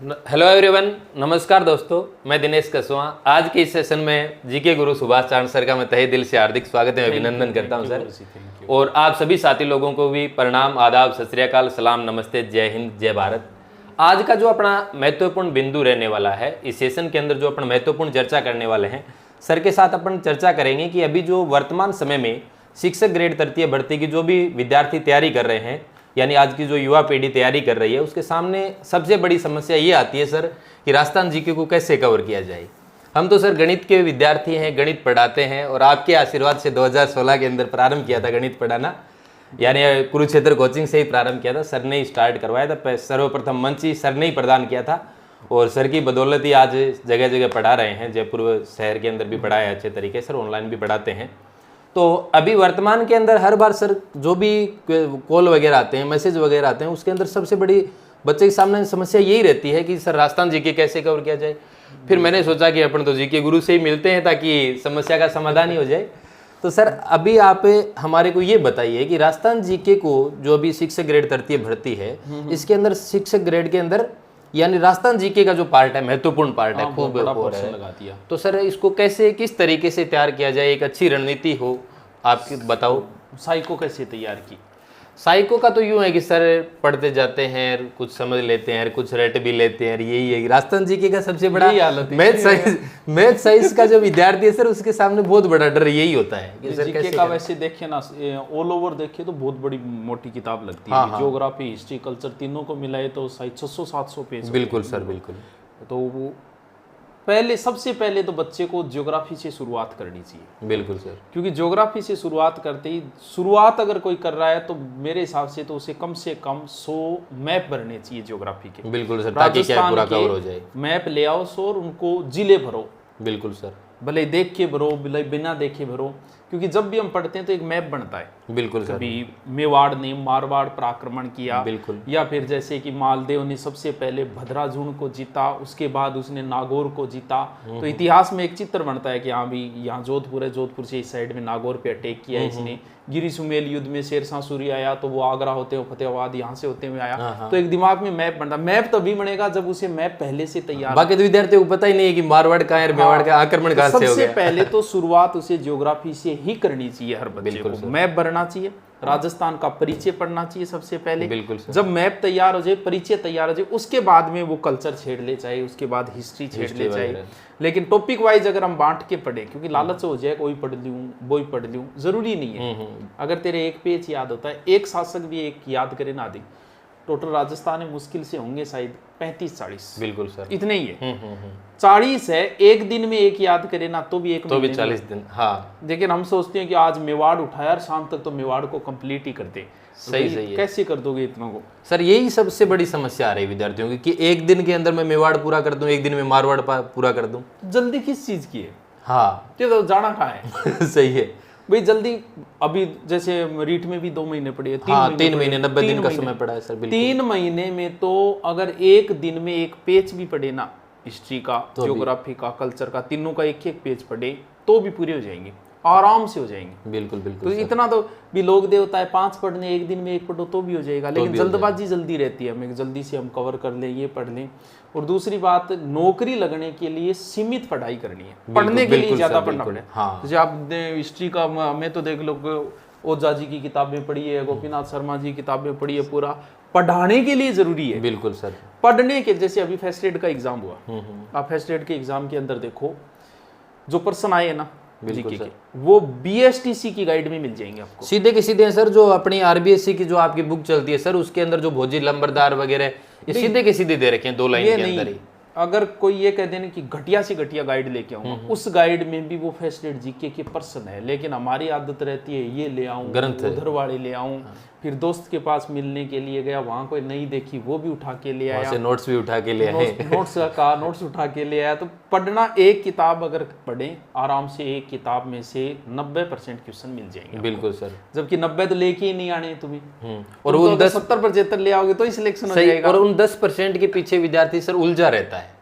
Hello everyone, नमस्कार दोस्तों। मैं दिनेश कसवा। आज के इस सेशन में जीके गुरु सुभाष चांद सर का मैं तहे दिल से हार्दिक स्वागत है, अभिनंदन करता हूं सर। और आप सभी साथी लोगों को भी प्रणाम, आदाब, सत श्री अकाल, सलाम, नमस्ते, जय हिंद, जय भारत। आज का जो अपना महत्वपूर्ण बिंदु रहने वाला है, इस सेशन के अंदर जो अपन महत्वपूर्ण चर्चा करने वाले हैं, सर के साथ अपन चर्चा करेंगे कि अभी जो वर्तमान समय में शिक्षक ग्रेड तृतीय भर्ती की जो भी विद्यार्थी तैयारी कर रहे हैं, यानी आज की जो युवा पीढ़ी तैयारी कर रही है, उसके सामने सबसे बड़ी समस्या ये आती है सर कि राजस्थान जीके को कैसे कवर किया जाए। हम तो सर गणित के विद्यार्थी हैं, गणित पढ़ाते हैं और आपके आशीर्वाद से 2016 के अंदर प्रारंभ किया था गणित पढ़ाना, यानी कुरुक्षेत्र कोचिंग से ही प्रारंभ किया था। सर ने ही स्टार्ट करवाया था, सर्वप्रथम मंच ही सर ने ही प्रदान किया था और सर की बदौलत ही आज जगह जगह पढ़ा रहे हैं। जयपुर शहर के अंदर भी पढ़ाया अच्छे तरीके से, ऑनलाइन भी पढ़ाते हैं। तो अभी वर्तमान के अंदर हर बार सर जो भी कॉल वगैरह आते हैं, मैसेज वगैरह आते हैं, उसके अंदर सबसे बड़ी बच्चे के सामने समस्या यही रहती है कि सर राजस्थान जीके कैसे कवर किया जाए। फिर मैंने सोचा कि अपन तो जीके गुरु से ही मिलते हैं ताकि समस्या का समाधान ही हो जाए। तो सर अभी आप हमारे को ये बताइए कि राजस्थान जीके को जो अभी शिक्षक ग्रेड तृतीय भर्ती है, इसके अंदर शिक्षक ग्रेड के अंदर यानी राजस्थान जीके का जो पार्ट है, महत्वपूर्ण पार्ट है, खूब लगा दिया। तो सर इसको कैसे, किस तरीके से तैयार किया जाए, एक अच्छी रणनीति हो आपकी बताओ। साइको कैसे तैयार की? साइको का तो यूं है कि सर पढ़ते जाते हैं, कुछ समझ लेते हैं, कुछ रट भी लेते हैं। यही है राजस्थान जीके का सबसे बड़ा मैथ साइंस का जो विद्यार्थी है सर, उसके सामने बहुत बड़ा डर यही होता है कि सर जीके का वैसे देखिए ना, ऑल ओवर देखिए तो बहुत बड़ी मोटी किताब लगती है। ज्योग्राफी, हिस्ट्री, कल्चर तीनों को मिलाए तो शायद 600-700 पेज। बिल्कुल सर, बिल्कुल। तो वो सबसे पहले तो बच्चे को ज्योग्राफी से शुरुआत करनी चाहिए। बिल्कुल सर, क्योंकि ज्योग्राफी से शुरुआत करते ही, शुरुआत अगर कोई कर रहा है तो मेरे हिसाब से तो उसे कम 100 मैप भरने चाहिए ज्योग्राफी के। बिल्कुल सर, ताकि क्या पूरा कवर हो जाए। मैप ले आओ और उनको जिले भरो। बिल्कुल सर, भले देख के भरो, भले बिना देखे भरो, क्योंकि जब भी हम पढ़ते हैं तो एक मैप बनता है। बिल्कुल सर। कभी मेवाड़ ने मारवाड़ पर आक्रमण किया, बिल्कुल, या फिर जैसे कि मालदेव ने सबसे पहले भद्राजुण को जीता, उसके बाद उसने नागौर को जीता। तो इतिहास में एक चित्र बनता है कि हाँ भी यहाँ जोधपुर है, जोधपुर से इस साइड में नागौर पे अटैक किया इसने। गिरी सुमेल युद्ध में शेरशाह सूरी आया तो वो आगरा होते हुए फतेहाबाद यहाँ से होते हुए आया। तो एक दिमाग में मैप बनता। मैप तभी बनेगा जब उसे मैप पहले से तैयार। बाकी तो विद्यार्थियों को पता ही नहीं है कि मारवाड़ का है, मेवाड़ का आक्रमण कहाँ से हो गया। सबसे पहले तो शुरुआत उसे ज्योग्राफी से ही करनी चाहिए। हर बच्चे को मैप भरना चाहिए, राजस्थान का परिचय पढ़ना चाहिए सबसे पहले। बिल्कुल सर। जब मैप तैयार हो जाए, परिचय तैयार हो जाए, उसके बाद में वो कल्चर छेड़ ले चाहे, उसके बाद हिस्ट्री छेड़ ले चाहे। लेकिन टॉपिक वाइज अगर हम बांट के पढ़े, क्योंकि लालच हो जाए कोई पढ़ लूं वो ही पढ़ लूं, जरूरी नहीं है। अगर तेरे एक पेज याद होता है, एक शासक भी एक याद करे ना, अधिक टोटल राजस्थान में मुश्किल से होंगे शायद 35-40। बिल्कुल सर, इतने ही है। 40 है, एक दिन में एक याद करे ना तो भी एक तो भी 40 दिन। हाँ, लेकिन हम सोचते हैं कि आज मेवाड़ उठाया और शाम तक तो मेवाड़ को कंप्लीट ही कर दे। सही है। कैसे कर दोगे इतना को? सर यही सबसे बड़ी समस्या आ रही है विद्यार्थियों की कि एक दिन के अंदर मैं मेवाड़ पूरा कर दूं, एक दिन में मारवाड़ पूरा कर दूं। जल्दी किस चीज की है? हाँ, तो जाना कहाँ है? सही है भाई जल्दी। अभी जैसे रीट में भी 2 महीने पड़े हैं, 3 महीने 90 दिन का समय पड़ा है सर। 3 महीने में तो अगर एक दिन में एक पेज भी पढ़े ना, हिस्ट्री का, ज्योग्राफी का, कल्चर का, तीनों का एक एक पेज पढ़े तो भी पूरे हो जाएंगे, आराम से हो जाएंगे। बिल्कुल बिल्कुल। तो इतना तो भी लोग देवता है 5 पढ़ने, एक दिन में एक पढ़ो तो भी हो जाएगा। लेकिन जल्दबाजी जल्दी रहती है, हमें जल्दी से हम कवर कर लें, ये पढ़ लें। और दूसरी बात, नौकरी लगने के लिए सीमित पढ़ाई करनी है, पढ़ने के लिए ज्यादा पढ़ना पड़ेगा। जैसे आप हिस्ट्री का मैं तो देख लो, ओझा जी की किताबें पढ़ी है, गोपीनाथ शर्मा जी की किताबें पढ़ी है, पूरा पढ़ाने के लिए जरूरी है। बिल्कुल सर। पढ़ने के, जैसे अभी फर्स्ट एड का एग्जाम हुआ, आप फर्स्ट एड के एग्जाम के अंदर देखो जो प्रश्न आए ना जीके के, वो बीएसटीसी की गाइड में मिल जाएंगे आपको, सीधे के सीधे सर। जो अपनी आरबीएससी की जो आपकी बुक चलती है सर, उसके अंदर जो भोजी लंबरदार वगैरह ये सीधे के सीधे दे रखे हैं 2 लाइन के अंदर ही। अगर कोई ये कह देने कि घटिया से घटिया गाइड लेके आऊंगा, उस गाइड में भी वो फर्स्ट एड जीके के प्रश्न है। लेकिन हमारी आदत रहती है ये ले आऊं, उधर वाले ले आऊं। फिर दोस्त के पास मिलने के लिए गया, वहां कोई नहीं देखी, वो भी उठा के ले आया, नोट्स भी उठा के ले आए, नोट्स उठा के ले आया। तो पढ़ना, एक किताब अगर पढ़े आराम से, एक किताब में से 90% क्वेश्चन मिल जाएंगे। बिल्कुल सर। जबकि 90 तो लेके ही नहीं आने तुम्हें, और वो 70-75 ले आओगे तो ही सिलेक्शन हो जाएगा। और उन 10% के पीछे विद्यार्थी सर उलझा रहता है।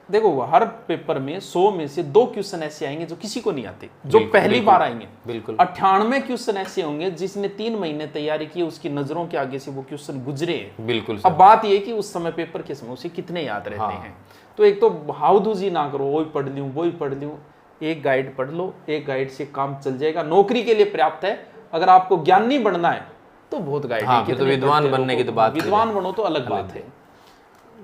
देखो हर पेपर में 100 में से 2 क्वेश्चन ऐसे आएंगे जो किसी को नहीं आते, जो पहली बार आएंगे। बिल्कुल 98 क्वेश्चन ऐसे होंगे जिसने 3 महीने तैयारी की, उसकी नजरों के आगे से वो क्वेश्चन गुजरे हैं। बिल्कुल अब बात ये कि उस समय पेपर के समय उसे कितने याद रहते हैं। तो एक तो हाउदूजी ना करो, वही पढ़ लूँ वही पढ़ लूँ, एक गाइड पढ़ लो, एक गाइड से काम चल जाएगा, नौकरी के लिए पर्याप्त है। अगर आपको ज्ञानी बनना है तो बहुत गाइड है, तो विद्वान बनने की तो बात, विद्वान बनो तो अलग बात है।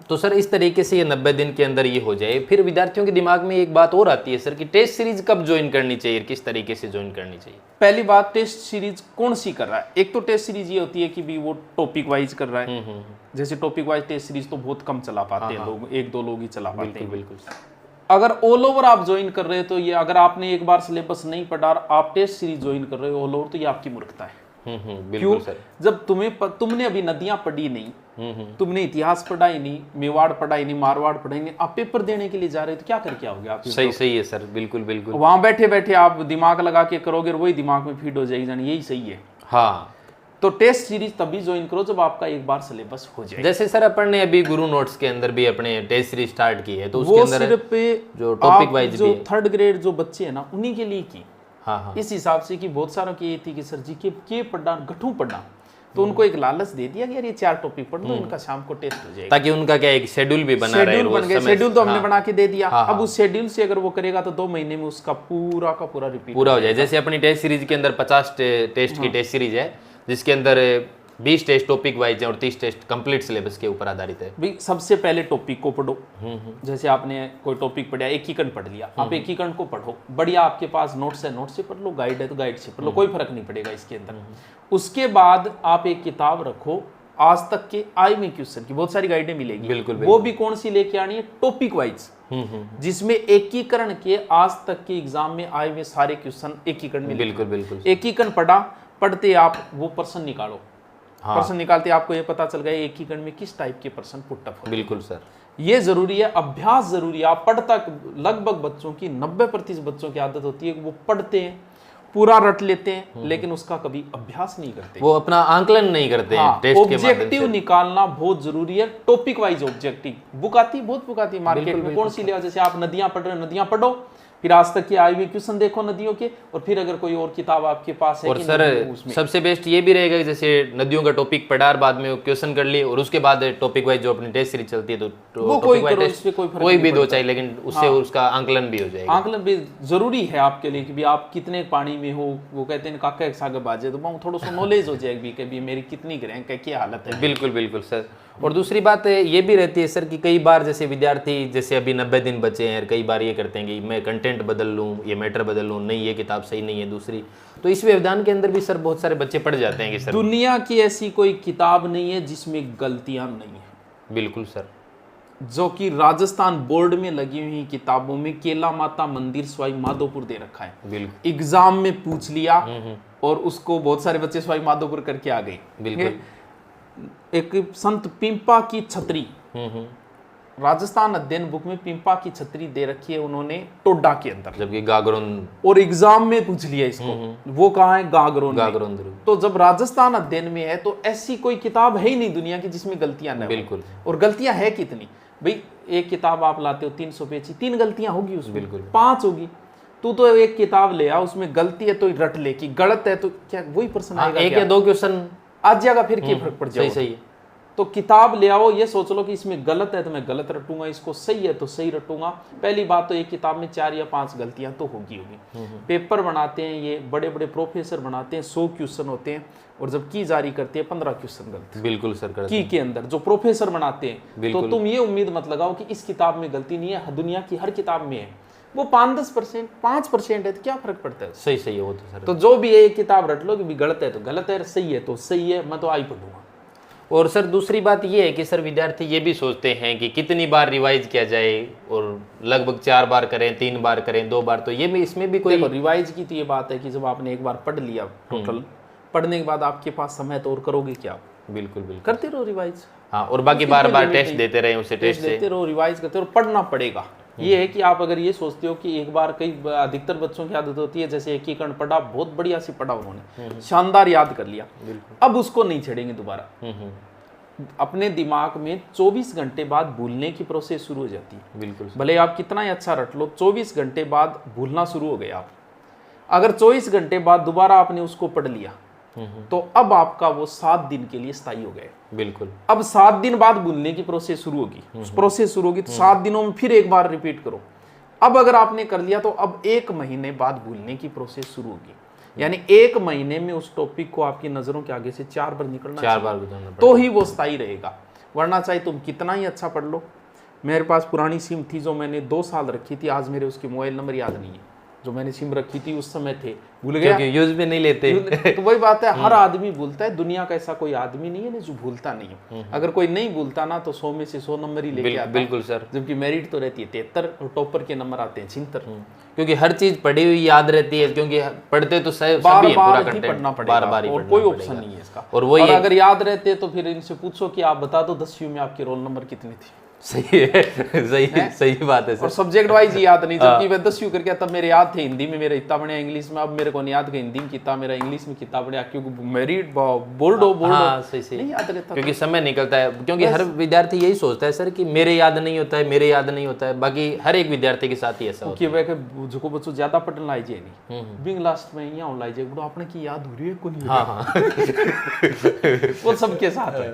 तो सर इस तरीके से ये 90 दिन के अंदर ये हो जाए। फिर विद्यार्थियों के दिमाग में एक बात और आती है सर कि टेस्ट सीरीज कब ज्वाइन करनी चाहिए, किस तरीके से ज्वाइन करनी चाहिए? पहली बात, टेस्ट सीरीज कौन सी कर रहा है। एक तो टेस्ट सीरीज ये होती है कि भी वो टॉपिक वाइज कर रहा है। जैसे टॉपिक वाइज टेस्ट सीरीज तो बहुत कम चला पाते हैं लोग, 1-2 लोग ही चला पाते हैं। बिल्कुल। अगर ऑल ओवर आप ज्वाइन कर रहे हो तो ये, अगर आपने एक बार सिलेबस नहीं पढ़ा, आप टेस्ट सीरीज ज्वाइन कर रहे हो ऑल ओवर, तो ये आपकी मूर्खता है। बिल्कुल सर। जब तुमने अभी नदियां पढ़ी नहीं, तुमने इतिहास पढ़ा ही नहीं, मेवाड़ पढ़ा ही नहीं, मारवाड़ पढ़ा ही नहीं, आप पेपर देने के लिए जा रहे हो तो क्या करके आओगे आप? सही है सर, बिल्कुल। वहां बैठे बैठे आप दिमाग लगा के करोगे, वही दिमाग में फीड हो जाएगी, जान यही सही है। हाँ, तो टेस्ट सीरीज तभी ज्वाइन करो जब आपका एक बार सिलेबस हो जाए। जैसे सर अपन ने अभी गुरु नोट्स के अंदर भी अपने टेस्ट सीरीज स्टार्ट की है, तो उसके अंदर सिर्फ जो टॉपिक वाइज जो 3rd ग्रेड जो बच्चे हैं ना, उन्हीं के लिए की। हाँ। इस हिसाब से कि बहुत सारों की ये थी कि सर जी के पढ़ना, गठू पढ़ना, तो उनको एक लालच दे दिया कि यार ये 4 टॉपिक पढ़ लो, इनका शाम को टेस्ट हो जाएगा, ताकि उनका क्या एक शेड्यूल भी बना रहे। शेड्यूल बन गया, शेड्यूल तो हमने बना के दे दिया। हाँ। अब उस शेड्यूल से अगर वो करेगा तो 2 महीने में उसका पूरा का पूरा रिपीट पूरा हो जाए। जैसे अपनी टेस्ट सीरीज के अंदर 50 टेस्ट की टेस्ट सीरीज है, जिसके अंदर 20 टेस्ट टॉपिक वाइज है और 30 टेस्ट कंप्लीट सिलेबस के ऊपर आधारित है। भाई सबसे पहले टॉपिक को पढ़ो। जैसे आपने कोई टॉपिक पढ़ा, एकीकरण पढ़ लिया, आप एकीकरण को पढ़ो, बढ़िया आपके पास नोट्स है, नोट से पढ़ लो, गाइड है तो गाइड से पढ़ लो, कोई फर्क नहीं पड़ेगा इसके अंदर। उसके बाद आप एक किताब रखो आज तक के आए हुए क्वेश्चन की, बहुत सारी गाइडें मिलेगी। बिल्कुल। वो भी कौन सी लेके आनी है? टॉपिक वाइज, जिसमें एकीकरण के आज तक के एग्जाम में आए हुए सारे क्वेश्चन एकीकरण में। बिल्कुल। एकीकरण पढ़ते आप वो प्रश्न निकालो। प्रश्न निकालते आपको ये पता चल गया एकीकरण में किस टाइप के प्रश्न पुट अप होते हैं। बिल्कुल सर, ये जरूरी है, अभ्यास जरूरी है। आप पढ़ता, लगभग बच्चों की 90% बच्चों की आदत होती है कि वो पढ़ते हैं, पूरा रट लेते हैं, लेकिन उसका कभी अभ्यास नहीं करते, वो अपना आंकलन नहीं करते हैं। टेस्ट के ऑब्जेक्टिव निकालना बहुत जरूरी है। टॉपिक वाइज ऑब्जेक्टिव बुक आती, बहुत बुक आती है मार्केट में, कौन सी ले? जैसे आप नदियां पढ़ रहे हो, नदियां पढ़ो, फिर आज तक के आए हुए क्वेश्चन देखो नदियों के, और फिर अगर कोई और किताब आपके पास है और सर सबसे बेस्ट ये भी रहेगा कि जैसे नदियों का टॉपिक पढ़ा और बाद में क्वेश्चन कर लिए, और उसके बाद टॉपिक वाइज जो अपनी टेस्ट सीरीज चलती है तो वो कोई भी दो चाहिए, लेकिन उससे उसका आंकलन भी हो जाएगा। आंकलन भी जरूरी है आपके लिए कि भी आप कितने पानी में हो। वो कहते हैं काका एक सागे बाजे, तो थोड़ा सा नॉलेज हो जाएगी कि मेरी कितनी रैंक है, क्या हालत है। बिल्कुल सर। और दूसरी बात ये भी रहती है सर कि कई बार जैसे विद्यार्थी, जैसे अभी 90 दिन बचे हैं, कई बार ये करते हैं कि मैं कंटेंट बदल लूँ, ये मैटर बदल लूँ, नहीं ये किताब सही नहीं है दूसरी, तो इस व्यवधान के अंदर भी सर बहुत सारे बच्चे पढ़ जाते हैं कि सर दुनिया की ऐसी कोई किताब नहीं है जिसमें गलतियां नहीं है। बिल्कुल सर। जो कि राजस्थान बोर्ड में लगी हुई किताबों में केला माता मंदिर सवाई माधोपुर दे रखा है। बिल्कुल। एग्जाम में पूछ लिया और उसको बहुत सारे बच्चे सवाई माधोपुर करके आ गए। बिल्कुल। एक संत पिंपा की छतरी, राजस्थान अध्ययन बुक में पिंपा की छतरी दे रखी है उन्होंने टोडा के अंदर, जबकि गागरोन, और एग्जाम में पूछ लिया इसको, वो कहाँ है? गागरोन। तो जब राजस्थान अध्ययन में है तो ऐसी कोई किताब है ही नहीं दुनिया की जिसमें गलतियां न हो। बिल्कुल। और गलतियां है कितनी भाई? एक किताब आप लाते हो 300 पेज की, 3 गलतियां होगी उसमें, बिल्कुल 5 होगी। तू तो एक किताब ले आ, उसमें गलती है तो रट ले, की गलत है तो क्या वही प्रश्न आएगा? एक या 2 क्वेश्चन आज जाएगा, फिर क्या फर्क पड़ जाएगा? सही है। तो किताब ले आओ, ये सोच लो कि इसमें गलत है तो मैं गलत रटूंगा, इसको सही है तो सही रटूंगा। पहली बात तो एक किताब में 4 या 5 गलतियां तो होगी। पेपर बनाते हैं ये बड़े बड़े प्रोफेसर बनाते हैं, 100 क्वेश्चन होते हैं, और जब की जारी करते हैं 15 क्वेश्चन गलत। बिल्कुल सर। की के अंदर जो प्रोफेसर बनाते हैं, तो तुम ये उम्मीद मत लगाओ कि इस किताब में गलती नहीं है, दुनिया की हर किताब में है। वो 5-10%, 5% है तो क्या फर्क पड़ता है? सही है वो तो सर। तो जो भी है एक किताब रट लो कि भी गलत है तो गलत है, सही है तो सही है, मैं तो आई पढ़ूंगा। और सर दूसरी बात ये है कि सर विद्यार्थी ये भी सोचते हैं कि कितनी बार रिवाइज किया जाए, और लगभग 4 बार करें, 3 बार करें, 2 बार, तो ये भी इसमें भी कोई रिवाइज की तो ये बात है कि जब आपने एक बार पढ़ लिया टोटल, पढ़ने के बाद आपके पास समय तो और करोगे क्या? बिल्कुल करते रहो रिवाइज। हाँ, और बाकी बार टेस्ट देते रहे, उसे टेस्ट देते रहो, रिवाइज करते रहो, पढ़ना पड़ेगा। ये है कि आप अगर ये सोचते हो कि एक बार, कई अधिकतर बच्चों की आदत होती है जैसे एकीकरण पढ़ा, बहुत बढ़िया सी पढ़ा उन्होंने, शानदार याद कर लिया, अब उसको नहीं छेड़ेंगे दोबारा। अपने दिमाग में 24 घंटे बाद भूलने की प्रोसेस शुरू हो जाती है। बिल्कुल भले आप कितना ही अच्छा रट लो, 24 घंटे बाद भूलना शुरू हो गया आप। अगर 24 घंटे बाद दोबारा आपने उसको पढ़ लिया तो अब आपका वो 7 दिन के लिए स्थायी हो गए। बिल्कुल। अब 7 दिन बाद भूलने की प्रोसेस शुरू होगी, प्रोसेस शुरू होगी तो 7 दिनों में फिर एक बार रिपीट करो। अब अगर आपने कर लिया तो अब 1 महीने बाद भूलने की प्रोसेस शुरू होगी। यानी 1 महीने में उस टॉपिक को आपकी नजरों के आगे से 4 बार निकलना 4 बार गुजरना तो ही वो स्थायी रहेगा। वरना चाहे तुम कितना ही अच्छा पढ़ लो। मेरे पास पुरानी सिम थी जो मैंने 2 साल रखी थी, आज मेरे उसके मोबाइल नंबर याद नहीं है। जो मैंने सिम रखी थी उस समय थे, भूल गया, क्योंकि यूज भी नहीं लेते। तो वही बात है, हर आदमी भूलता है। दुनिया का ऐसा कोई आदमी नहीं है जो भूलता नहीं है। अगर कोई नहीं भूलता ना तो 100 में से 100 नंबर ही लेके आता है। बिल्कुल सर। जबकि मेरिट तो रहती है 73 और टॉपर के नंबर आते हैं 76। क्योंकि हर चीज पढ़ी हुई याद रहती है, क्योंकि पढ़ते तो सभी बार है, पूरा बार ही कंटेंट पढ़ना पड़ेगा, बार और कोई ऑप्शन नहीं है इसका। और वही अगर याद रहते तो फिर इनसे पूछो कि आप बता दो 10वीं में आपके रोल नंबर कितने थे। सही है, सही बात है सर। और सब्जेक्ट वाइज ही याद नहीं, जबकि मैं 10वीं करके तब मेरे याद थे हिंदी में मेरा इतना बढ़िया, इंग्लिश में अब मेरे को नहीं याद कि हिंदी में कितना मेरा, इंग्लिश में कितना बढ़िया, क्योंकि मेरिट बोल्ड हो सही नहीं याद रहता, क्योंकि समय निकलता है। क्योंकि हर विद्यार्थी यही सोचता है सर कि मेरे याद नहीं होता है, मेरे याद नहीं होता है। बाकी हर एक विद्यार्थी के साथ ही ऐसा होता है कि जो बच्चों ज्यादा पढ़ने लाई जाए नहीं बिंग लास्ट में यहाँ लाई जाए बुढ़ो आपने की याद हो रही है को नहीं। हाँ वो सबके साथ है।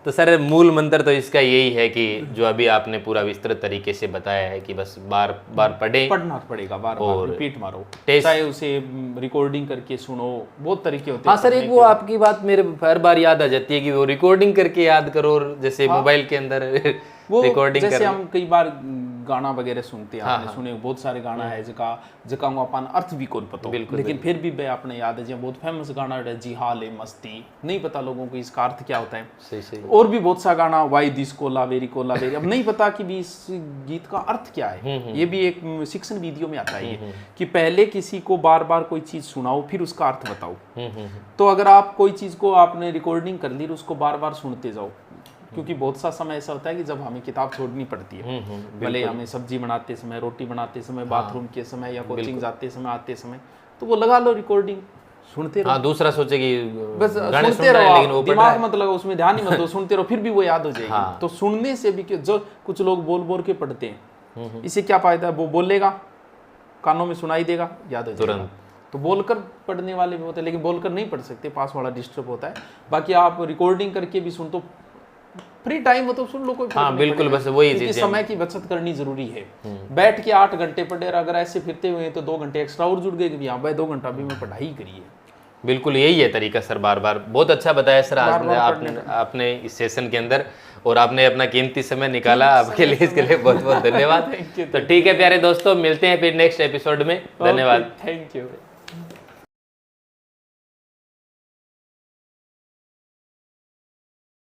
तो सर मूल मंत्र तो इसका यही है कि जो अभी आपने पूरा विस्तृत तरीके से बताया है कि बस बार बार पढ़ना पड़ेगा, बार बार रिपीट मारो, टेस्ट चाहे उसे रिकॉर्डिंग करके सुनो, बहुत तरीके होते हैं। हाँ सर, एक वो आपकी बात मेरे हर बार याद आ जाती है कि वो रिकॉर्डिंग करके याद करो, जैसे मोबाइल के अंदर रिकॉर्डिंग जैसे हम कई बार गाना वगैरह सुनते हैं, आपने सुने बहुत सारे गाना है जका अपन अर्थ भी कौन पता, लेकिन फिर भी वे आपने याद है, बहुत फेमस गाना है जी हाल मस्ती, नहीं पता लोगों को इसका अर्थ क्या होता है। सही। और भी बहुत सा गाना वाई दिस को लावेरी, अब नहीं पता कि भी इस गीत का अर्थ क्या है। ये भी एक शिक्षण वीडियो में आता है कि पहले किसी को बार बार कोई चीज सुनाओ फिर उसका अर्थ बताओ। तो अगर आप कोई चीज को आपने रिकॉर्डिंग कर ली उसको बार बार सुनते जाओ, क्योंकि बहुत सा समय ऐसा होता है कि जब हमें किताब छोड़नी पड़ती है, भले हमें सब्जी बनाते समय, रोटी बनाते समय, बाथरूम के समय या कोचिंग जाते समय, आते समय, तो वो लगा लो रिकॉर्डिंग, सुनते रहो। दूसरा सोचे कि बस सुनते रहो, लेकिन वो दिमाग मत लगाओ उसमें, ध्यान ही मत दो, सुनते रहो, फिर भी वो याद हो जाएगी। तो सुनने से भी जो कुछ लोग बोल बोल के पढ़ते हैं, इससे क्या फायदा है, वो बोलेगा, कानों में सुनाई देगा, याद हो जाएगा। तो बोलकर पढ़ने वाले भी होते हैं, लेकिन बोलकर नहीं पढ़ सकते, पास वाला डिस्टर्ब होता है। बाकी आप रिकॉर्डिंग करके भी सुन, तो फ्री टाइम हो तो सुन लो, कोई बिल्कुल, बस वही चीज है, समय की बचत करनी जरूरी है। बैठ के 8 घंटे पढ़े, अगर ऐसे फिरते हुए तो 2 घंटे एक्स्ट्रा और जुड़ गए कि यहाँ भाई 2 घंटा भी मैं पढ़ाई करी है। बिल्कुल यही है तरीका सर। बार बार बहुत अच्छा बताया सर आज आपने इस सेशन के अंदर, और आपने अपना कीमती समय निकाला, आपके लिए इसके लिए बहुत बहुत धन्यवाद। तो ठीक है प्यारे दोस्तों, मिलते हैं फिर नेक्स्ट एपिसोड में। धन्यवाद, थैंक यू।